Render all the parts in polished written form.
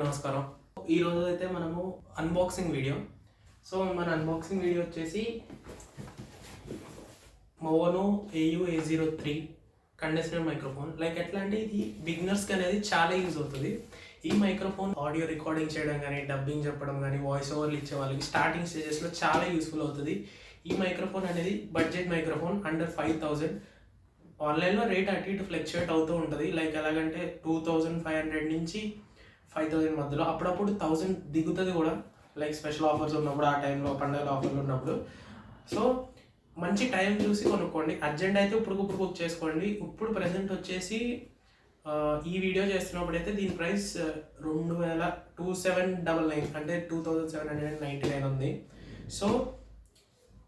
నమస్కారం. ఈ రోజు అయితే మనము అన్బాక్సింగ్ వీడియో. సో మన అన్బాక్సింగ్ వీడియో వచ్చేసి mono AU-A03 condenser microphone. Like ఎట్లా అంటే ఇది బిగినర్స్కి అనేది చాలా యూజ్ అవుతుంది. ఈ మైక్రోఫోన్ ఆడియో రికార్డింగ్ చేయడం కానీ, డబ్బింగ్ చెప్పడం కానీ, వాయిస్ ఓవర్లు ఇచ్చే వాళ్ళకి స్టార్టింగ్ స్టేజెస్లో చాలా యూస్ఫుల్ అవుతుంది. ఈ మైక్రోఫోన్ అనేది బడ్జెట్ మైక్రోఫోన్, అండర్ 5000. ఆన్లైన్లో రేట్ అటు ఇటు ఫ్లక్చుయేట్ అవుతూ ఉంటుంది. లైక్ ఎలాగంటే 2500 నుంచి 5000 మధ్యలో, అప్పుడప్పుడు 1000 దిగుతుంది కూడా. లైక్ స్పెషల్ ఆఫర్స్ ఉన్నప్పుడు, ఆ టైంలో పండుగల ఆఫర్లు ఉన్నప్పుడు. సో మంచి టైం చూసి కొనుక్కోండి. అర్జెంట్ అయితే ఇప్పుడు బుక్ చేసుకోండి. ఇప్పుడు ప్రజెంట్ వచ్చేసి ఈ వీడియో చేస్తున్నప్పుడు అయితే దీని ప్రైస్ 2799 అంటే 2799 ఉంది. సో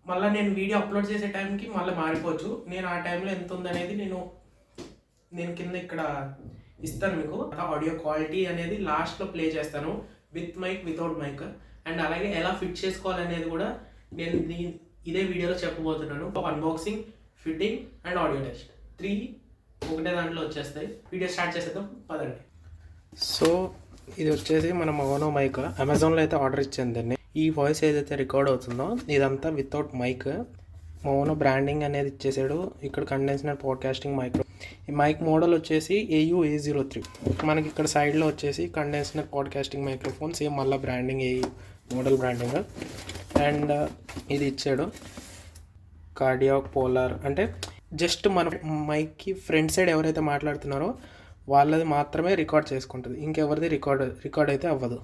మళ్ళీ నేను వీడియో అప్లోడ్ చేసే టైంకి మళ్ళీ మారిపోవచ్చు. నేను ఆ టైంలో ఎంత ఉందనేది నేను కింద ఇక్కడ ఇస్తాను మీకు. ఆడియో క్వాలిటీ అనేది లాస్ట్లో ప్లే చేస్తాను, with mic, without mic. And అలాగే ఎలా ఫిట్ చేసుకోవాలనేది కూడా నేను ఇదే వీడియోలో చెప్పబోతున్నాను. Unboxing, fitting and audio test 3 ఒకటే దాంట్లో వచ్చేస్తాయి. వీడియో స్టార్ట్ చేసేద్దాం పదండి. సో ఇది వచ్చేసి మన మోనో మైక్. అమెజాన్లో అయితే ఆర్డర్ ఇచ్చాను దీన్ని. ఈ వాయిస్ ఏదైతే రికార్డ్ అవుతుందో ఇదంతా వితౌట్ మైక్. మోనో బ్రాండింగ్ అనేది ఇచ్చేసాడు. ఇక్కడ కండెన్సర్ పాడ్కాస్టింగ్ మైక్రో. ఈ మైక్ మోడల్ వచ్చేసి AU-A03. మనకి ఇక్కడ సైడ్లో వచ్చేసి కండెన్సర్ పాడ్కాస్టింగ్ మైక్రోఫోన్, సేమ్ మళ్ళీ branding AU model branding. And ఇది ఇచ్చాడు కార్డియాక్ పోలార్. అంటే జస్ట్ మన మైక్కి ఫ్రంట్ సైడ్ ఎవరైతే మాట్లాడుతున్నారో వాళ్ళది మాత్రమే రికార్డ్ చేసుకుంటుంది, ఇంకెవరిది రికార్డ్ అయితే అవ్వదు.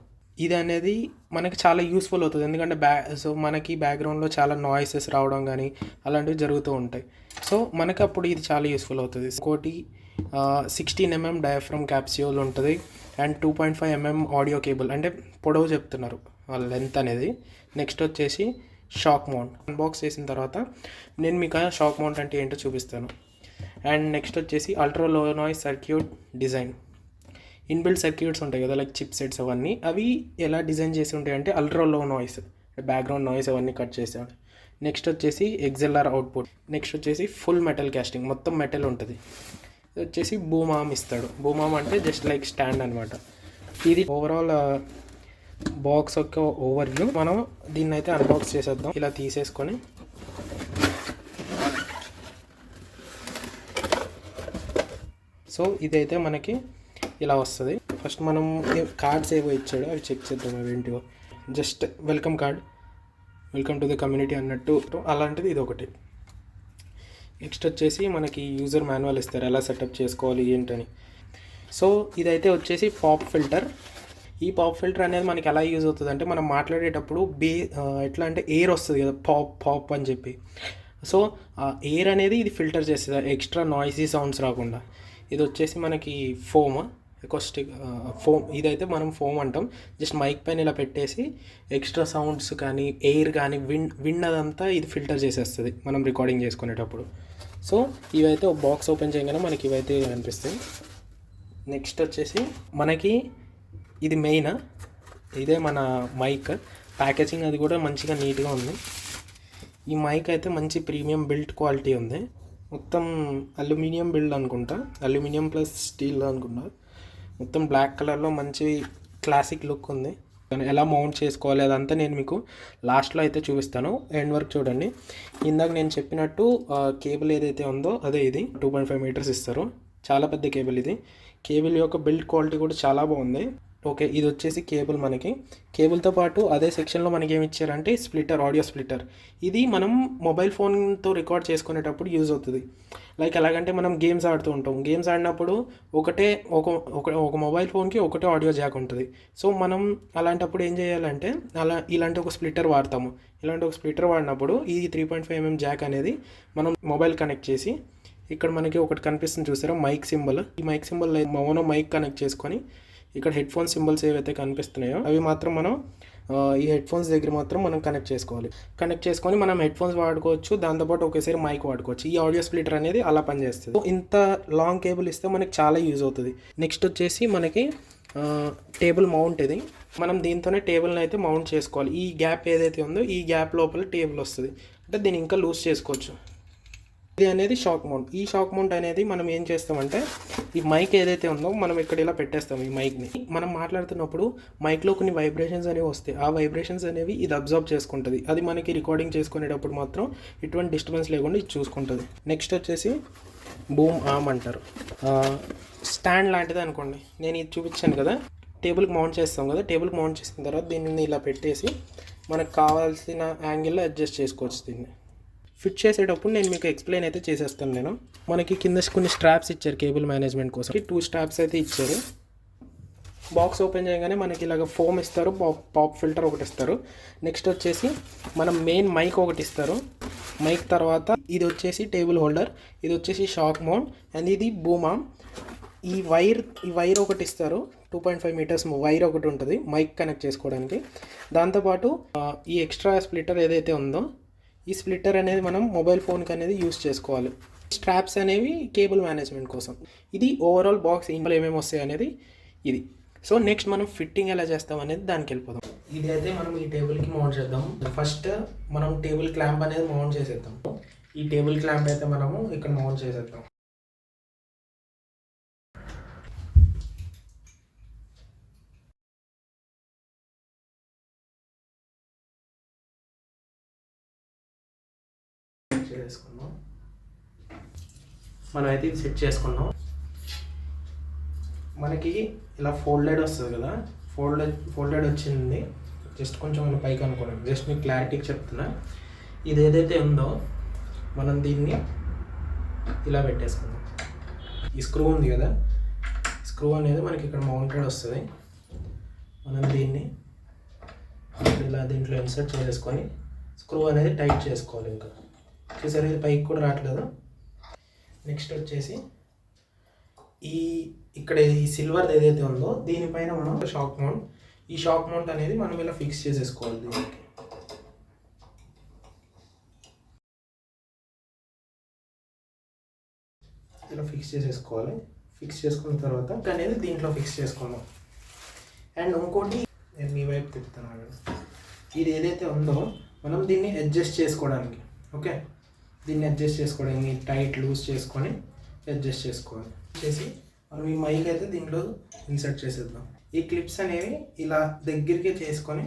ఇది అనేది మనకి చాలా యూస్ఫుల్ అవుతుంది. ఎందుకంటే సో మనకి బ్యాక్గ్రౌండ్లో చాలా నాయిసెస్ రావడం కానీ అలాంటివి జరుగుతూ ఉంటాయి. సో మనకి అప్పుడు ఇది చాలా యూస్ఫుల్ అవుతుంది. ఇంకోటి 16mm డయాఫ్రమ్ క్యాప్స్యూల్ ఉంటుంది. అండ్ 2.5mm ఆడియో కేబుల్, అంటే పొడవు చెప్తున్నారు వాళ్ళ లెంత్ అనేది. నెక్స్ట్ వచ్చేసి షాక్ మౌంట్. అన్బాక్స్ చేసిన తర్వాత నేను మీకు షాక్ మౌంట్ అంటే ఏంటో చూపిస్తాను. అండ్ నెక్స్ట్ వచ్చేసి ultra low noise circuit design. Inbuilt circuits ఉంటాయి కదా, లైక్ చిప్ సెట్స్ అవన్నీ, అవి ఎలా డిజైన్ చేసి ఉంటాయి అంటే ultra low noise, background noise అవన్నీ కట్ చేసాడు. నెక్స్ట్ వచ్చేసి XLR అవుట్పుట్. నెక్స్ట్ వచ్చేసి ఫుల్ మెటల్ క్యాస్టింగ్, మొత్తం మెటల్ ఉంటుంది. ఇది వచ్చేసి బూమ్ ఆర్మ్ ఇస్తాడు. బూమ్ ఆర్మ్ అంటే జస్ట్ లైక్ స్టాండ్ అనమాట. ఇది ఓవరాల్ బాక్స్ యొక్క ఓవర్వ్యూ. మనం దీన్ని అయితే అన్బాక్స్ చేసేద్దాం. ఇలా తీసేసుకొని సో ఇదైతే మనకి ఇలా వస్తుంది. ఫస్ట్ మనం కార్డ్స్ ఏవో ఇచ్చాడు, అవి చెక్ చేద్దాం. అవి ఏంటివో, just welcome card, welcome to the community అన్నట్టు, అలాంటిది ఇది ఒకటి. నెక్స్ట్ వచ్చేసి మనకి యూజర్ మాన్యువల్ ఇస్తారు, ఎలా సెటప్ చేసుకోవాలి ఏంటని. సో ఇదైతే వచ్చేసి పాప్ ఫిల్టర్. ఈ పాప్ ఫిల్టర్ అనేది మనకి ఎలా యూజ్ అవుతుంది అంటే, మనం మాట్లాడేటప్పుడు ఎట్లా అంటే ఎయిర్ వస్తుంది కదా, పాప్ అని చెప్పి. సో ఆ ఎయిర్ అనేది ఇది ఫిల్టర్ చేస్తుంది, ఎక్స్ట్రా నాయిసీ సౌండ్స్ రాకుండా. ఇది వచ్చేసి మనకి ఫోమ్, ఎకోస్టిక్ ఫోమ్. ఇదైతే మనం ఫోమ్ అంటాం. జస్ట్ మైక్ పైన ఇలా పెట్టేసి ఎక్స్ట్రా సౌండ్స్ కానీ, ఎయిర్ కానీ, విండ్ అదంతా ఇది ఫిల్టర్ చేసేస్తుంది మనం రికార్డింగ్ చేసుకునేటప్పుడు. సో ఇవైతే ఒక బాక్స్ ఓపెన్ చేయగానే మనకి ఇవైతే కనిపిస్తాయి. నెక్స్ట్ వచ్చేసి మనకి ఇది మెయిన్, ఇదే మన మైక్. ప్యాకేజింగ్ అది కూడా మంచిగా నీట్గా ఉంది. ఈ మైక్ అయితే మంచి ప్రీమియం బిల్డ్ క్వాలిటీ ఉంది. మొత్తం అల్యూమినియం బిల్డ్ అనుకుంటా, అల్యూమినియం ప్లస్ స్టీల్ అనుకుంటా. మొత్తం బ్లాక్ కలర్లో మంచి క్లాసిక్ లుక్ ఉంది. ఎలా మౌంట్ చేసుకోవాలి అదంతా నేను మీకు లాస్ట్లో అయితే చూపిస్తాను. ఎండ్ వరకు చూడండి. ఇందాక నేను చెప్పినట్టు కేబుల్ ఏదైతే ఉందో అదే ఇది. 2.5 మీటర్స్ ఇస్తారు, చాలా పెద్ద కేబుల్ ఇది. కేబుల్ యొక్క బిల్డ్ క్వాలిటీ కూడా చాలా బాగుంది. ఓకే, ఇది వచ్చేసి కేబుల్. మనకి కేబుల్తో పాటు అదే సెక్షన్లో మనకి ఏమి ఇచ్చారంటే స్ప్లిటర్, ఆడియో స్ప్లిటర్. ఇది మనం మొబైల్ ఫోన్తో రికార్డ్ చేసుకునేటప్పుడు యూజ్ అవుతుంది. లైక్ ఎలాగంటే మనం గేమ్స్ ఆడుతూ ఉంటాం. గేమ్స్ ఆడినప్పుడు ఒక మొబైల్ ఫోన్కి ఒకటే ఆడియో జాక్ ఉంటుంది. సో మనం అలాంటప్పుడు ఏం చేయాలంటే ఇలాంటి ఒక స్ప్లిటర్ వాడతాము. ఇలాంటి ఒక స్ప్లిటర్ వాడినప్పుడు ఈ 3.5mm జాక్ అనేది మనం మొబైల్ కనెక్ట్ చేసి, ఇక్కడ మనకి ఒకటి కనిపిస్తుంది చూసారా, మైక్ సింబల్. ఈ mic symbol mono mic connect చేసుకొని ఇక్కడ హెడ్ ఫోన్ సింబల్స్ ఏవైతే కనిపిస్తున్నాయో అవి మాత్రం మనం ఈ హెడ్ ఫోన్స్ దగ్గర మాత్రం మనం కనెక్ట్ చేసుకొని మనం హెడ్ ఫోన్స్ వాడుకోవచ్చు, దాంతోపాటు ఒకేసారి మైక్ వాడుకోవచ్చు. ఈ ఆడియో స్ప్లిటర్ అనేది అలా పనిచేస్తుంది. ఇంత లాంగ్ కేబుల్ ఇస్తే మనకి చాలా యూజ్ అవుతుంది. నెక్స్ట్ వచ్చేసి మనకి టేబుల్ మౌంట్. ఇది మనం దీంతోనే టేబుల్ని అయితే మౌంట్ చేసుకోవాలి. ఈ గ్యాప్ ఏదైతే ఉందో ఈ గ్యాప్ లోపల టేబుల్ వస్తుంది. అంటే దీన్ని ఇంకా లూజ్ చేసుకోవచ్చు. ఇది అనేది షాక్ మౌంట్. ఈ షాక్ మౌంట్ అనేది మనం ఏం చేస్తామంటే ఈ మైక్ ఏదైతే ఉందో మనం ఇక్కడ ఇలా పెట్టేస్తాం. ఈ మైక్ని మనం మాట్లాడుతున్నప్పుడు మైక్లో కొన్ని వైబ్రేషన్స్ అనేవి వస్తాయి. ఆ వైబ్రేషన్స్ అనేవి ఇది అబ్జర్వ్ చేసుకుంటుంది. అది మనకి రికార్డింగ్ చేసుకునేటప్పుడు మాత్రం ఎటువంటి డిస్టర్బెన్స్ లేకుండా ఇది చూసుకుంటుంది. నెక్స్ట్ వచ్చేసి బూమ్ ఆర్మ్ అంటారు. స్టాండ్ లాంటిది అనుకోండి. నేను ఇది చూపించాను కదా, టేబుల్కి మౌంట్ చేస్తాం కదా. టేబుల్కి మౌంట్ చేసిన తర్వాత దీన్ని ఇలా పెట్టేసి మనకు కావాల్సిన యాంగిల్లో అడ్జస్ట్ చేసుకోవచ్చు. దీన్ని ఫిట్ చేసేటప్పుడు నేను మీకు ఎక్స్ప్లెయిన్ అయితే చేసేస్తాను. నేను మనకి కింద కొన్ని స్ట్రాప్స్ ఇచ్చారు కేబుల్ మేనేజ్మెంట్ కోసం. 2 స్ట్రాప్స్ అయితే ఇచ్చారు. బాక్స్ ఓపెన్ చేయగానే మనకి ఇలాగ ఫోమ్ ఇస్తారు, పాప్ ఫిల్టర్ ఒకటి ఇస్తారు. నెక్స్ట్ వచ్చేసి మనం మెయిన్ మైక్ ఒకటి ఇస్తారు. మైక్ తర్వాత ఇది వచ్చేసి టేబుల్ హోల్డర్, ఇది వచ్చేసి షాక్ మౌంట్ అండ్ ఇది బూమ్ ఆర్మ్. ఈ వైర్ ఒకటి ఇస్తారు. 2.5 మీటర్స్ వైర్ ఒకటి ఉంటుంది మైక్ కనెక్ట్ చేసుకోవడానికి. దాంతోపాటు ఈ ఎక్స్ట్రా స్ప్లిటర్ ఏదైతే ఉందో ఈ స్ప్లిటర్ అనేది మనం మొబైల్ ఫోన్కి అనేది యూస్ చేసుకోవాలి. స్ట్రాప్స్ అనేవి కేబుల్ మేనేజ్మెంట్ కోసం. ఇది ఓవరాల్ బాక్స్ ఇందులో ఏమేమి వస్తాయి అనేది ఇది. సో నెక్స్ట్ మనం ఫిట్టింగ్ ఎలా చేస్తాం అనేది దానికి వెళ్ళిపోదాం. ఇది అయితే మనం ఈ టేబుల్కి మౌంట్ చేద్దాం. ఫస్ట్ మనం టేబుల్ క్లాంప్ అనేది మౌంట్ చేసేద్దాం. ఈ టేబుల్ క్లాంప్ అయితే మనము ఇక్కడ మౌంట్ చేసేద్దాం. చేసుకున్నాం. మనం అయితే ఇది సెట్ చేసుకున్నాం. మనకి ఇలా ఫోల్డెడ్ వస్తుంది కదా, ఫోల్డెడ్ వచ్చింది. జస్ట్ కొంచెం మనం పైకి అనుకోండి. జస్ట్ మీకు క్లారిటీకి చెప్తున్నా. ఇది ఏదైతే ఉందో మనం దీన్ని ఇలా పెట్టేసుకుందాం. ఈ స్క్రూ ఉంది కదా, స్క్రూ అనేది మనకి ఇక్కడ మౌంటెడ్ వస్తుంది. మనం దీన్ని ఇలా దీంట్లో ఇన్సర్ట్ చేసుకొని స్క్రూ అనేది టైట్ చేసుకోవాలి. ఇంకా చూసారు, ఇది పైకి కూడా రావట్లేదు. నెక్స్ట్ వచ్చేసి ఇక్కడ ఈ సిల్వర్ ఏదైతే ఉందో దీనిపైన మనం షాక్ మౌంట్, ఈ షాక్ మౌంట్ అనేది మనం ఇలా ఫిక్స్ చేసేసుకోవాలి. దీనికి ఇలా ఫిక్స్ చేసేసుకోవాలి. ఫిక్స్ చేసుకున్న తర్వాత అనేది దీంట్లో ఫిక్స్ చేసుకుందాం. అండ్ ఇంకోటి నేను మీ వైపు తిప్పుతున్నాను. ఇది ఏదైతే ఉందో మనం దీన్ని అడ్జస్ట్ చేసుకోవడానికి, ఓకే, దీన్ని అడ్జస్ట్ చేసుకోవడానికి టైట్ లూజ్ చేసుకొని అడ్జస్ట్ చేసుకోవాలి. చేసి మనం ఈ మైక్ అయితే దీంట్లో ఇన్సర్ట్ చేసేద్దాం. ఈ క్లిప్స్ అనేవి ఇలా దగ్గరికి చేసుకొని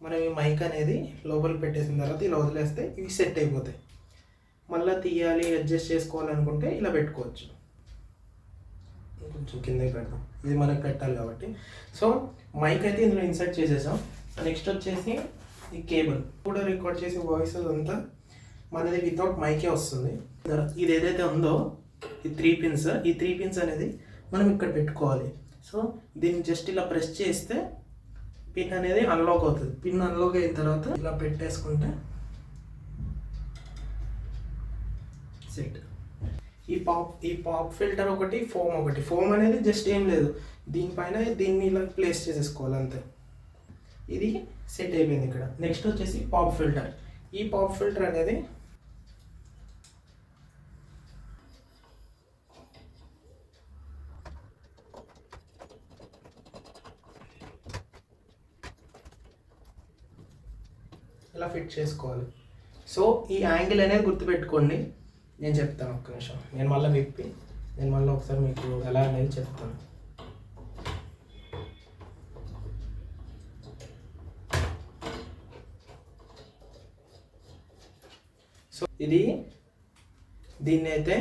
మనం ఈ మైక్ అనేది లోపలికి పెట్టేసిన తర్వాత ఇలా వదిలేస్తే ఇవి సెట్ అయిపోతాయి. మళ్ళీ తీయాలి అడ్జస్ట్ చేసుకోవాలనుకుంటే ఇలా పెట్టుకోవచ్చు. కొంచెం కిందకి పెడదాం, ఇది మనకు పెట్టాలి కాబట్టి. సో మైక్ అయితే ఇందులో ఇన్సర్ట్ చేసేసాం. నెక్స్ట్ వచ్చేసి ఈ కేబుల్ కూడా రికార్డ్ చేసి వాయిస్ అంతా మనది వితౌట్ మైకే వస్తుంది. ఇది ఏదైతే ఉందో ఈ 3 పిన్స్, ఈ 3 పిన్స్ అనేది మనం ఇక్కడ పెట్టుకోవాలి. సో దీన్ని జస్ట్ ఇలా ప్రెస్ చేస్తే పిన్ అనేది అన్లాక్ అవుతుంది. పిన్ అన్లాక్ అయిన తర్వాత ఇలా పెట్టేసుకుంటే సెట్. ఈ పాప్ ఫిల్టర్ ఒకటి, ఫోమ్ అనేది జస్ట్ ఏం లేదు, దీనిపైన దీన్ని ఇలా ప్లేస్ చేసేసుకోవాలి అంతే. ఇది సెట్ అయిపోయింది ఇక్కడ. నెక్స్ట్ వచ్చేసి పాప్ ఫిల్టర్. ఈ పాప్ ఫిల్టర్ అనేది ఇలా ఫిట్ చేసుకోవాలి. సో ఈ యాంగిల్ అనేది గుర్తుపెట్టుకోండి. నేను చెప్తాను, ఒక్క నిమిషం. నేను మళ్ళీ ఒకసారి మీకు ఎలా అనేది చెప్తాను. సో దీన్ని అయితే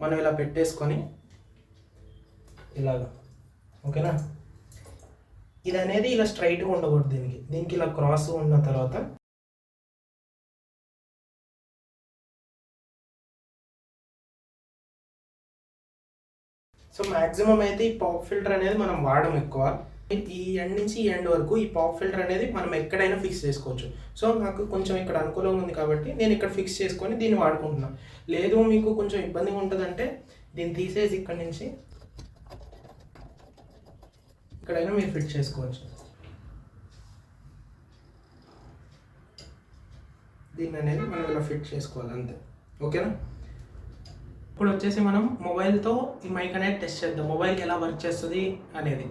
మనం ఇలా పెట్టేసుకొని ఇలాగా, ఓకేనా. ఇది అనేది ఇలా స్ట్రైట్గా ఉండకూడదు. దీనికి ఇలా క్రాస్ ఉన్న తర్వాత సో మ్యాక్సిమం అయితే ఈ పాప్ ఫిల్టర్ అనేది మనం వాడడం ఎక్కువ. ఈ ఎండ్ నుంచి ఈ ఎండ్ వరకు ఈ పాప్ ఫిల్టర్ అనేది మనం ఎక్కడైనా ఫిక్స్ చేసుకోవచ్చు. సో నాకు కొంచెం ఇక్కడ అనుకూలంగా ఉంది కాబట్టి నేను ఇక్కడ ఫిక్స్ చేసుకొని దీన్ని వాడుకుంటున్నాను. లేదు మీకు కొంచెం ఇబ్బందిగా ఉంటుందంటే దీన్ని తీసేసి ఇక్కడ నుంచి ఇక్కడైనా మీరు ఫిట్ చేసుకోవచ్చు. దీన్ని అనేది మనం ఇలా ఫిట్ చేసుకోవాలి అంతే, ఓకేనా. ఇప్పుడు వచ్చేసి మనం మొబైల్తో ఈ మైక్ అనేది టెస్ట్ చేద్దాం, మొబైల్కి ఎలా వర్క్ చేస్తుంది అనేది.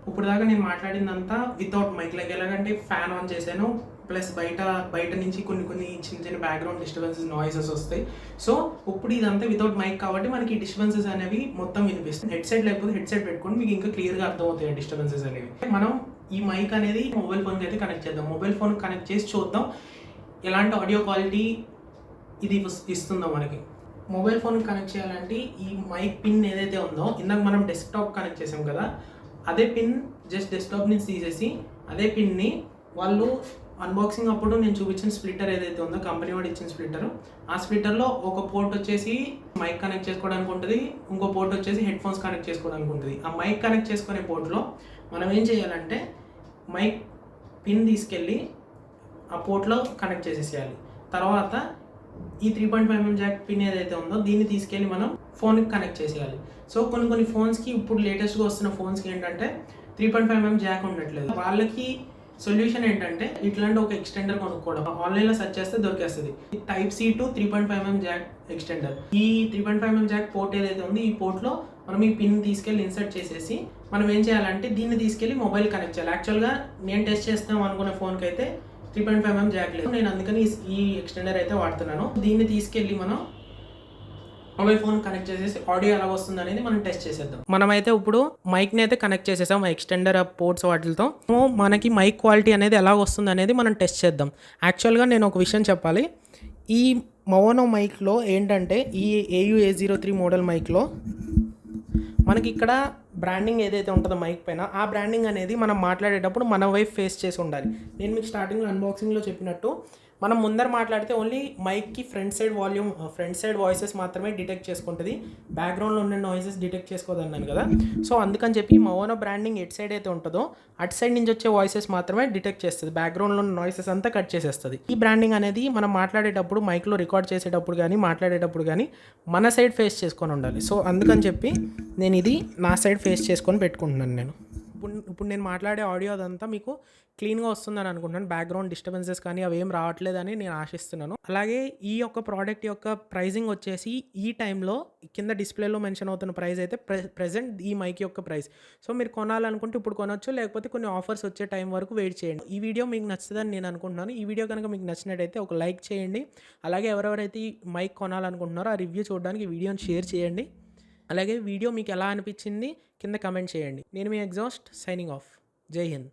ఇప్పుడు దాకా నేను మాట్లాడిందంతా వితౌట్ మైక్, లైక్ ఎలాగంటే ఫ్యాన్ ఆన్ చేశాను, ప్లస్ బయట నుంచి కొన్ని చిన్న చిన్న బ్యాక్గ్రౌండ్ డిస్టర్బెన్సెస్, నాయిసెస్ వస్తాయి. సో ఇప్పుడు ఇదంతా వితౌట్ మైక్ కాబట్టి మనకి డిస్టర్బెన్సెస్ అనేవి మొత్తం వినిపిస్తుంది. హెడ్సెట్ లేకపోతే హెడ్సెట్ పెట్టుకొని మీకు ఇంకా క్లియర్గా అర్థమవుతాయి డిస్టర్బెన్సెస్ అనేవి. మనం ఈ మైక్ అనేది మొబైల్ ఫోన్కి అయితే కనెక్ట్ చేద్దాం. మొబైల్ ఫోన్ కనెక్ట్ చేసి చూద్దాం ఎలాంటి ఆడియో క్వాలిటీ ఇది ఇస్తుందో మనకి. మొబైల్ ఫోన్ కనెక్ట్ చేయాలంటే ఈ మైక్ పిన్ ఏదైతే ఉందో, ఇందాక మనం డెస్క్టాప్ కనెక్ట్ చేసాం కదా, అదే పిన్ జస్ట్ డెస్క్టాప్ నుంచి తీసేసి అదే పిన్ని వాళ్ళు అన్బాక్సింగ్ అప్పుడు నేను చూపించిన స్ప్లిటర్ ఏదైతే ఉందో, కంపెనీ వాడు ఇచ్చిన స్ప్లిటర్, ఆ స్ప్లిటర్లో ఒక పోర్ట్ వచ్చేసి మైక్ కనెక్ట్ చేసుకోవడానికి ఉంటుంది, ఇంకో పోర్ట్ వచ్చేసి హెడ్ ఫోన్స్ కనెక్ట్ చేసుకోవడానికి ఉంటుంది. ఆ మైక్ కనెక్ట్ చేసుకునే పోర్ట్లో మనం ఏం చేయాలంటే మైక్ పిన్ తీసుకెళ్ళి ఆ పోర్ట్లో కనెక్ట్ చేసేసేయాలి. తర్వాత ఈ 3.5mm జాక్ పిన్ ఏదైతే ఉందో దీన్ని తీసుకెళ్ళి మనం ఫోన్కి కనెక్ట్ చేసేయాలి. సో కొన్ని ఫోన్స్కి, ఇప్పుడు లేటెస్ట్గా వస్తున్న ఫోన్స్కి ఏంటంటే 3.5mm జాక్ ఉండట్లేదు. వాళ్ళకి సొల్యూషన్ ఏంటంటే ఇట్లాంటి ఒక ఎక్స్టెండర్ కొనుక్కోవడం. ఆన్లైన్లో సెర్చ్ చేస్తే దొరికేస్తుంది. Type-C to 3.5mm Jack extender. ఈ 3.5mm జాక్ పోర్ట్ ఏదైతే ఉంది, ఈ పోర్ట్లో మనం ఈ పిన్ తీసుకెళ్ళి ఇన్సర్ట్ చేసేసి మనం ఏం చేయాలంటే దీన్ని తీసుకెళ్ళి మొబైల్ కనెక్ట్ చేయాలి. యాక్చువల్గా నేను టెస్ట్ చేస్తాం అనుకునే ఫోన్కి అయితే 3.5mm జాక్ లేదు, నేను అందుకని ఈ ఎక్స్టెండర్ అయితే వాడుతున్నాను. దీన్ని తీసుకెళ్ళి మనం మొబైల్ ఫోన్ కనెక్ట్ చేసేసి ఆడియో ఎలా వస్తుంది అనేది మనం టెస్ట్ చేసేద్దాం. మనమైతే ఇప్పుడు మైక్ని అయితే కనెక్ట్ చేసేసాం ఎక్స్టెండర్ పోర్ట్స్ వాటితో. మనకి మైక్ క్వాలిటీ అనేది ఎలా వస్తుంది అనేది మనం టెస్ట్ చేద్దాం. యాక్చువల్గా నేను ఒక విషయం చెప్పాలి. ఈ మోనో మైక్లో ఏంటంటే ఈ AU-A03 మోడల్ మైక్లో మనకి ఇక్కడ బ్రాండింగ్ ఏదైతే ఉంటుందో మైక్ పైన, ఆ బ్రాండింగ్ అనేది మనం మాట్లాడేటప్పుడు మన వైపు ఫేస్ చేసి ఉండాలి. నేను మీకు స్టార్టింగ్లో అన్బాక్సింగ్లో చెప్పినట్టు మనం ముందర మాట్లాడితే ఓన్లీ మైక్కి ఫ్రంట్ సైడ్ వాయిసెస్ మాత్రమే డిటెక్ట్ చేసుకుంటుంది, బ్యాక్గ్రౌండ్లో ఉన్న నాయిసెస్ డిటెక్ట్ చేసుకోదన్నాను కదా. సో అందుకని చెప్పి మోనో బ్రాండింగ్ ఎట్ సైడ్ అయితే ఉంటుందో అటు సైడ్ నుంచి వచ్చే వాయిసెస్ మాత్రమే డిటెక్ట్ చేస్తుంది, బ్యాక్గ్రౌండ్లో ఉన్న నాయిసెస్ అంతా కట్ చేసేస్తుంది. ఈ బ్రాండింగ్ అనేది మనం మాట్లాడేటప్పుడు మైక్లో రికార్డ్ చేసేటప్పుడు కానీ మాట్లాడేటప్పుడు కానీ మన సైడ్ ఫేస్ చేసుకొని ఉండాలి. సో అందుకని చెప్పి నేను ఇది నా సైడ్ ఫేస్ చేసుకొని పెట్టుకుంటున్నాను. నేను ఇప్పుడు నేను మాట్లాడే ఆడియో అదంతా మీకు క్లీన్గా వస్తుందని అనుకుంటున్నాను. బ్యాక్గ్రౌండ్ డిస్టర్బెన్సెస్ కానీ అవి ఏం రావట్లేదని నేను ఆశిస్తున్నాను. అలాగే ఈ యొక్క ప్రోడక్ట్ యొక్క ప్రైజింగ్ వచ్చేసి ఈ టైంలో కింద డిస్ప్లేలో మెన్షన్ అవుతున్న ప్రైస్ అయితే ప్రెజెంట్ ఈ మైక్ యొక్క ప్రైస్. సో మీరు కొనాలనుకుంటే ఇప్పుడు కొనొచ్చు, లేకపోతే కొన్ని ఆఫర్స్ వచ్చే టైం వరకు వెయిట్ చేయండి. ఈ వీడియో మీకు నచ్చుతుందని నేను అనుకుంటున్నాను. ఈ వీడియో కనుక మీకు నచ్చినట్టయితే ఒక లైక్ చేయండి. అలాగే ఎవరెవరైతే ఈ మైక్ కొనాలనుకుంటున్నారో ఆ రివ్యూ చూడడానికి ఈ వీడియోని షేర్ చేయండి. అలాగే వీడియో మీకు ఎలా అనిపించింది కింద కమెంట్ చేయండి. నేను మీ ఎగ్జాస్ట్ సైనింగ్ ఆఫ్. జై హింద్.